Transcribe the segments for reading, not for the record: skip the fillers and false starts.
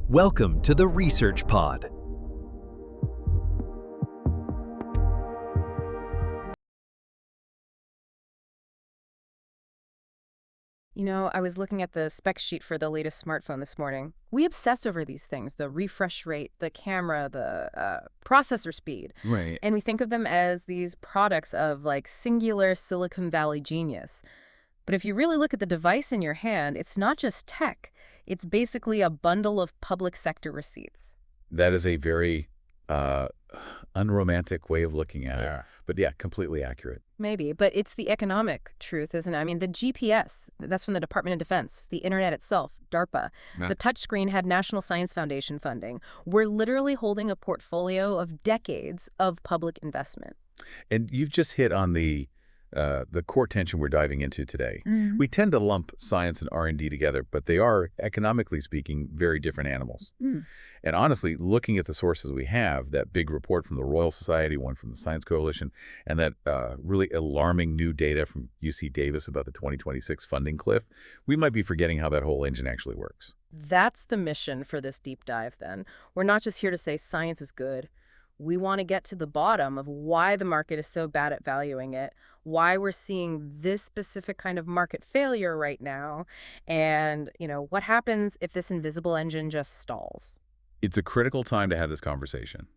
Welcome to the Research Pod. I was looking at the spec sheet for the latest smartphone this morning. We obsess over these things, the refresh rate, the camera, the processor speed. Right. And we think of them as these products of like singular Silicon Valley genius. But if you really look at the device in your hand, it's not just tech. It's basically a bundle of public sector receipts. That is a very unromantic way of looking at Yeah. it. But yeah, completely accurate. Maybe, but it's the economic truth, isn't it? I mean, the GPS, that's from the Department of Defense, the internet itself, DARPA. Yeah. The touchscreen had National Science Foundation funding. We're literally holding a portfolio of decades of public investment. And you've just hit on the core tension we're diving into today. We tend to lump science and R&D together, but they are, economically speaking, very different animals. Mm. And honestly, looking at the sources we have, that big report from the Royal Society, one from the Science Coalition, and that really alarming new data from UC Davis about the 2026 funding cliff, we might be forgetting how that whole engine actually works. That's the mission for this deep dive, then. We're not just here to say science is good. We want to get to the bottom of why the market is so bad at valuing it, why we're seeing this specific kind of market failure right now, and, what happens if this invisible engine just stalls. It's a critical time to have this conversation.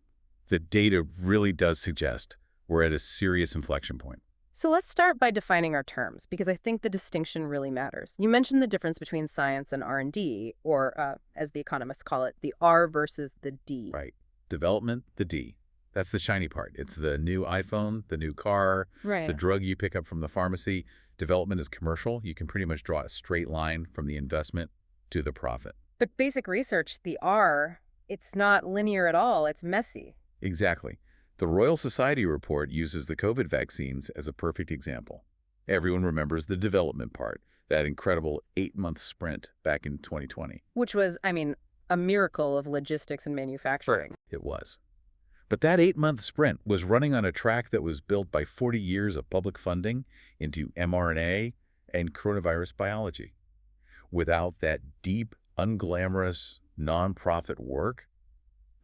The data really does suggest we're at a serious inflection point. So let's start by defining our terms, because I think the distinction really matters. You mentioned the difference between science and R&D, or as the economists call it, the R versus the D. Right. Development, the D. That's the shiny part. It's the new iPhone, the new car, Right. the drug you pick up from the pharmacy. Development is commercial. You can pretty much draw a straight line from the investment to the profit. But basic research, the R, it's not linear at all. It's messy. Exactly. The Royal Society report uses the COVID vaccines as a perfect example. Everyone remembers the development part, that incredible 8-month sprint back in 2020. Which was, a miracle of logistics and manufacturing. It was. But that 8-month sprint was running on a track that was built by 40 years of public funding into mRNA and coronavirus biology. Without that deep, unglamorous, nonprofit work,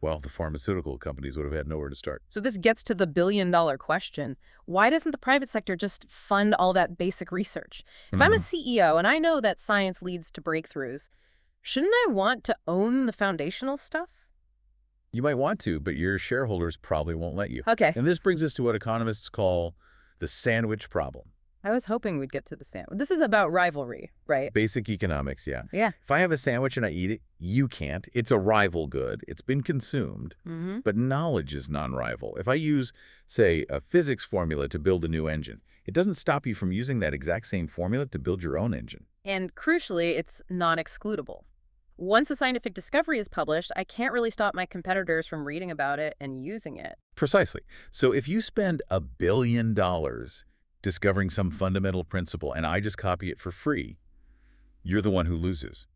well, the pharmaceutical companies would have had nowhere to start. So this gets to the billion-dollar question. Why doesn't the private sector just fund all that basic research? If I'm a CEO and I know that science leads to breakthroughs, shouldn't I want to own the foundational stuff? You might want to, but your shareholders probably won't let you. Okay. And this brings us to what economists call the sandwich problem. I was hoping we'd get to the sandwich. This is about rivalry, right? Basic economics, yeah. Yeah. If I have a sandwich and I eat it, you can't. It's a rival good. It's been consumed. Mm-hmm. But knowledge is non-rival. If I use, say, a physics formula to build a new engine, it doesn't stop you from using that exact same formula to build your own engine. And crucially, it's non-excludable. Once a scientific discovery is published, I can't really stop my competitors from reading about it and using it. Precisely. So if you spend $1 billion discovering some fundamental principle and I just copy it for free, you're the one who loses.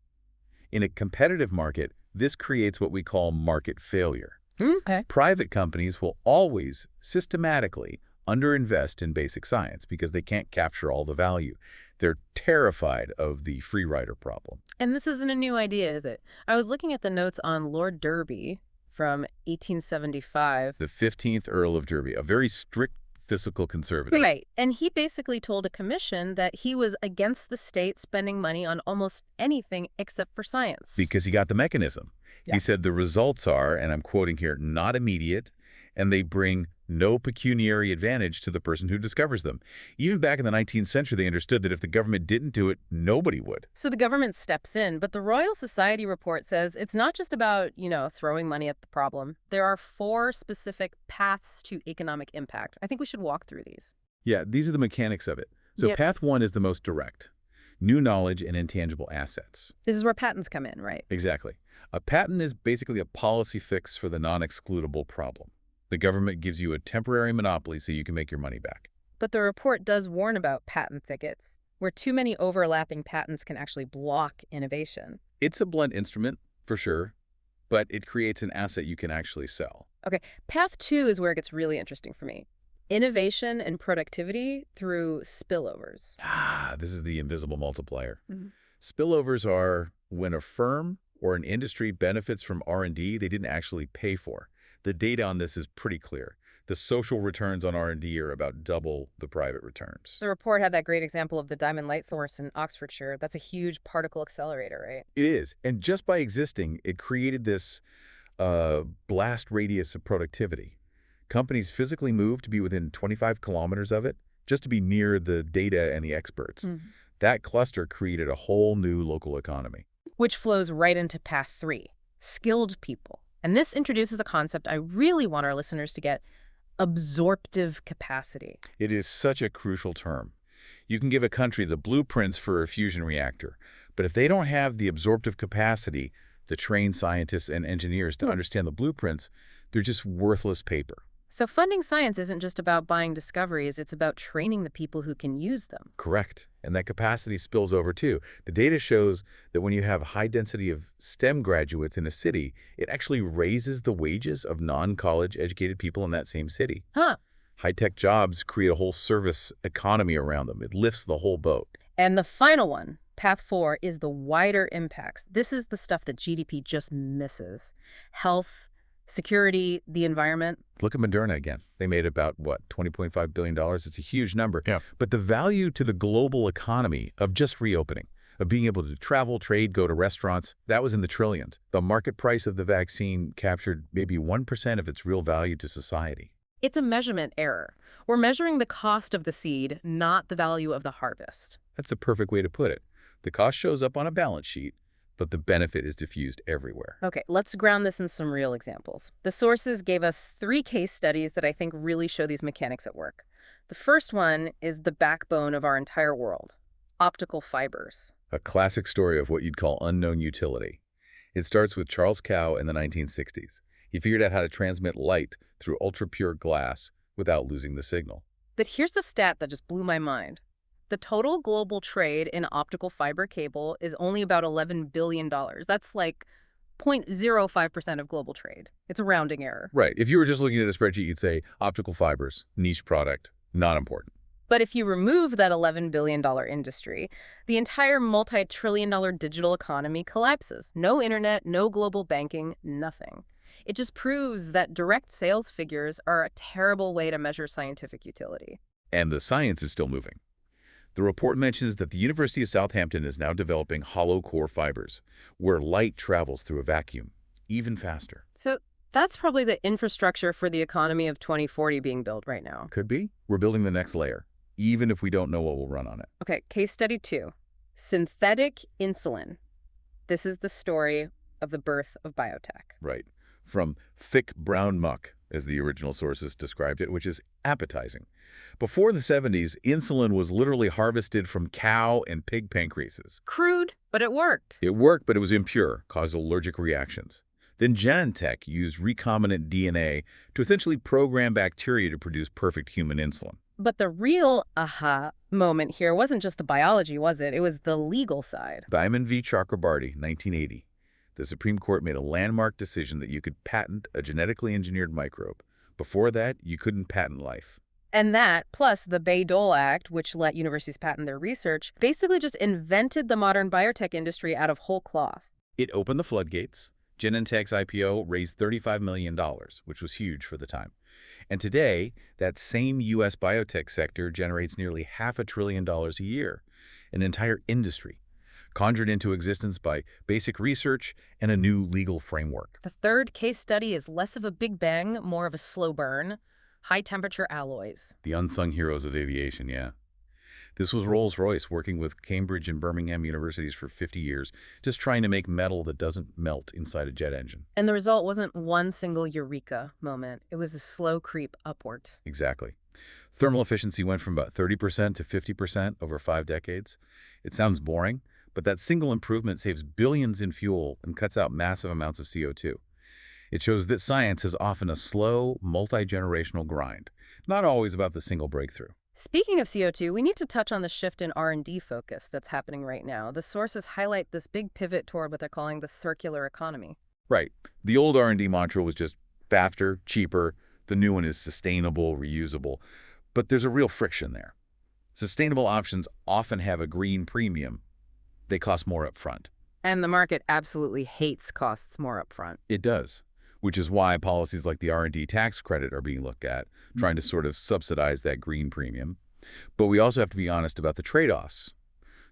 In a competitive market, this creates what we call market failure. Okay. Private companies will always systematically underinvest in basic science because they can't capture all the value. They're terrified of the free rider problem. And this isn't a new idea, is it? I was looking at the notes on Lord Derby from 1875. The 15th Earl of Derby, a very strict fiscal conservative. Right. And he basically told a commission that he was against the state spending money on almost anything except for science. Because he got the mechanism. Yeah. He said the results are, and I'm quoting here, not immediate, and they bring no pecuniary advantage to the person who discovers them. Even back in the 19th century, they understood that if the government didn't do it, nobody would. So the government steps in, but the Royal Society report says it's not just about, throwing money at the problem. There are 4 specific paths to economic impact. I think we should walk through these. Yeah, these are the mechanics of it. So Yep. path 1 is the most direct. New knowledge and intangible assets. This is where patents come in, right? Exactly. A patent is basically a policy fix for the non-excludable problem. The government gives you a temporary monopoly so you can make your money back. But the report does warn about patent thickets, where too many overlapping patents can actually block innovation. It's a blunt instrument, for sure, but it creates an asset you can actually sell. Okay, path 2 is where it gets really interesting for me. Innovation and productivity through spillovers. This is the invisible multiplier. Mhm. Spillovers are when a firm or an industry benefits from R&D they didn't actually pay for. The data on this is pretty clear. The social returns on R&D are about double the private returns. The report had that great example of the Diamond Light Source in Oxfordshire. That's a huge particle accelerator, right? It is. And just by existing, it created this blast radius of productivity. Companies physically moved to be within 25 kilometers of it, just to be near the data and the experts. That cluster created a whole new local economy. Which flows right into path 3, skilled people. And this introduces a concept I really want our listeners to get: absorptive capacity. It is such a crucial term. You can give a country the blueprints for a fusion reactor, but if they don't have the absorptive capacity, the trained scientists and engineers to understand the blueprints, they're just worthless paper. So funding science isn't just about buying discoveries, it's about training the people who can use them. Correct. And that capacity spills over too. The data shows that when you have a high density of STEM graduates in a city, it actually raises the wages of non-college educated people in that same city. High-tech jobs create a whole service economy around them. It lifts the whole boat. And the final one, path 4, is the wider impacts. This is the stuff that GDP just misses. Health, security, the environment. Look at Moderna again. They made about, what, $20.5 billion? It's a huge number. Yeah. But the value to the global economy of just reopening, of being able to travel, trade, go to restaurants, that was in the trillions. The market price of the vaccine captured maybe 1% of its real value to society. It's a measurement error. We're measuring the cost of the seed, not the value of the harvest. That's a perfect way to put it. The cost shows up on a balance sheet, but the benefit is diffused everywhere. Okay, let's ground this in some real examples. The sources gave us 3 case studies that I think really show these mechanics at work. The first one is the backbone of our entire world: optical fibers. A classic story of what you'd call unknown utility. It starts with Charles Kao in the 1960s. He figured out how to transmit light through ultra-pure glass without losing the signal. But here's the stat that just blew my mind. The total global trade in optical fiber cable is only about $11 billion. That's like 0.05% of global trade. It's a rounding error. Right. If you were just looking at a spreadsheet, you'd say optical fibers, niche product, not important. But if you remove that $11 billion industry, the entire multi-trillion-dollar digital economy collapses. No internet, no global banking, nothing. It just proves that direct sales figures are a terrible way to measure scientific utility. And the science is still moving. The report mentions that the University of Southampton is now developing hollow core fibers, where light travels through a vacuum, even faster. So that's probably the infrastructure for the economy of 2040 being built right now. Could be. We're building the next layer, even if we don't know what will run on it. Okay, case study 2, synthetic insulin. This is the story of the birth of biotech. Right. From thick brown muck, as the original sources described it, which is appetizing. Before the 70s, insulin was literally harvested from cow and pig pancreases. Crude, but it worked. It worked, but it was impure, caused allergic reactions. Then Genentech used recombinant DNA to essentially program bacteria to produce perfect human insulin. But the real aha moment here wasn't just the biology, was it? It was the legal side. Diamond v. Chakrabarty, 1980. The Supreme Court made a landmark decision that you could patent a genetically engineered microbe. Before that, you couldn't patent life. And that, plus the Bayh-Dole Act, which let universities patent their research, basically just invented the modern biotech industry out of whole cloth. It opened the floodgates. Genentech's IPO raised $35 million, which was huge for the time. And today, that same U.S. biotech sector generates nearly $500 billion a year, an entire industry, conjured into existence by basic research and a new legal framework. The third case study is less of a big bang, more of a slow burn: high-temperature alloys. The unsung heroes of aviation, yeah. This was Rolls-Royce working with Cambridge and Birmingham universities for 50 years, just trying to make metal that doesn't melt inside a jet engine. And the result wasn't one single eureka moment. It was a slow creep upward. Exactly. Thermal efficiency went from about 30% to 50% over 5 decades. It sounds boring, but that single improvement saves billions in fuel and cuts out massive amounts of CO2. It shows that science is often a slow, multi-generational grind, not always about the single breakthrough. Speaking of CO2, we need to touch on the shift in R&D focus that's happening right now. The sources highlight this big pivot toward what they're calling the circular economy. Right. The old R&D mantra was just faster, cheaper. The new one is sustainable, reusable. But there's a real friction there. Sustainable options often have a green premium. They cost more up front. And the market absolutely hates costs more upfront. It does, which is why policies like the R&D tax credit are being looked at, trying to sort of subsidize that green premium. But we also have to be honest about the trade-offs.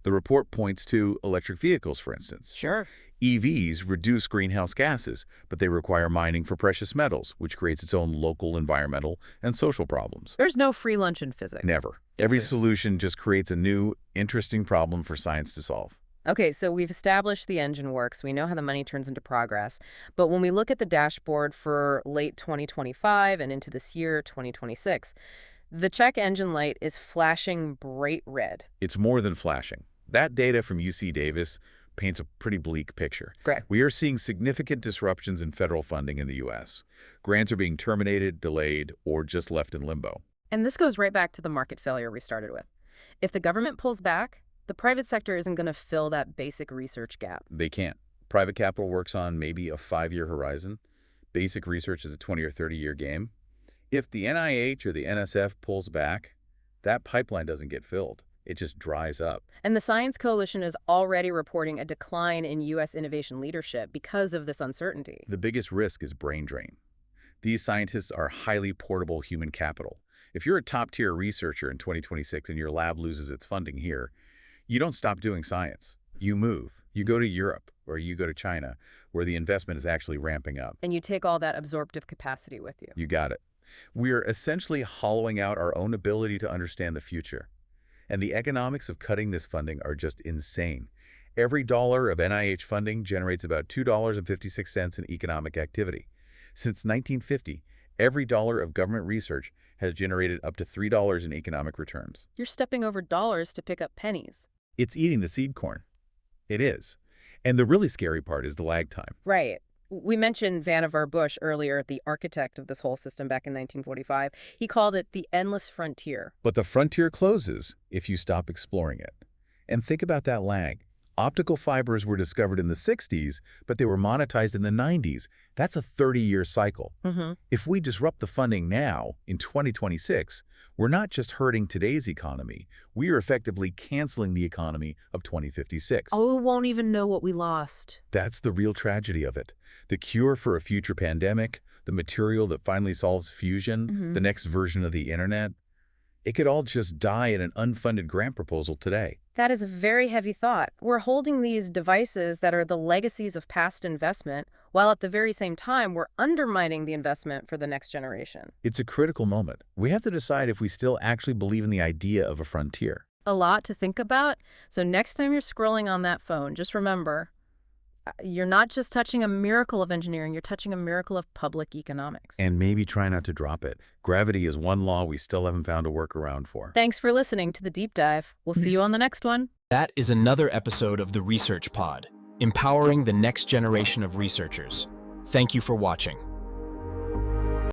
The report points to electric vehicles, for instance. Sure. EVs reduce greenhouse gases, but they require mining for precious metals, which creates its own local environmental and social problems. There's no free lunch in physics. Never. Every solution just creates a new, interesting problem for science to solve. Okay, so we've established the engine works. We know how the money turns into progress. But when we look at the dashboard for late 2025 and into this year, 2026, the check engine light is flashing bright red. It's more than flashing. That data from UC Davis paints a pretty bleak picture. Correct. We are seeing significant disruptions in federal funding in the U.S. Grants are being terminated, delayed, or just left in limbo. And this goes right back to the market failure we started with. If the government pulls back, the private sector isn't going to fill that basic research gap. They can't. Private capital works on maybe a 5-year horizon. Basic research is a 20 or 30-year game. If the NIH or the NSF pulls back, that pipeline doesn't get filled. It just dries up. And the Science Coalition is already reporting a decline in U.S. innovation leadership because of this uncertainty. The biggest risk is brain drain. These scientists are highly portable human capital. If you're a top-tier researcher in 2026 and your lab loses its funding here, you don't stop doing science. You move. You go to Europe or you go to China, where the investment is actually ramping up. And you take all that absorptive capacity with you. You got it. We are essentially hollowing out our own ability to understand the future. And the economics of cutting this funding are just insane. Every dollar of NIH funding generates about $2.56 in economic activity. Since 1950, every dollar of government research has generated up to $3 in economic returns. You're stepping over dollars to pick up pennies. It's eating the seed corn. It is. And the really scary part is the lag time. Right. We mentioned Vannevar Bush earlier, the architect of this whole system back in 1945. He called it the endless frontier. But the frontier closes if you stop exploring it. And think about that lag. Optical fibers were discovered in the 60s, but they were monetized in the 90s. That's a 30-year cycle. If we disrupt the funding now, in 2026, we're not just hurting today's economy. We are effectively canceling the economy of 2056. Oh, we won't even know what we lost. That's the real tragedy of it. The cure for a future pandemic, the material that finally solves fusion, the next version of the internet, it could all just die in an unfunded grant proposal today. That is a very heavy thought. We're holding these devices that are the legacies of past investment, while at the very same time, we're undermining the investment for the next generation. It's a critical moment. We have to decide if we still actually believe in the idea of a frontier. A lot to think about. So next time you're scrolling on that phone, just remember, you're not just touching a miracle of engineering, you're touching a miracle of public economics. And maybe try not to drop it. Gravity is one law we still haven't found a workaround for. Thanks for listening to The Deep Dive. We'll see you on the next one. That is another episode of the Research Pod, empowering the next generation of researchers. Thank you for watching.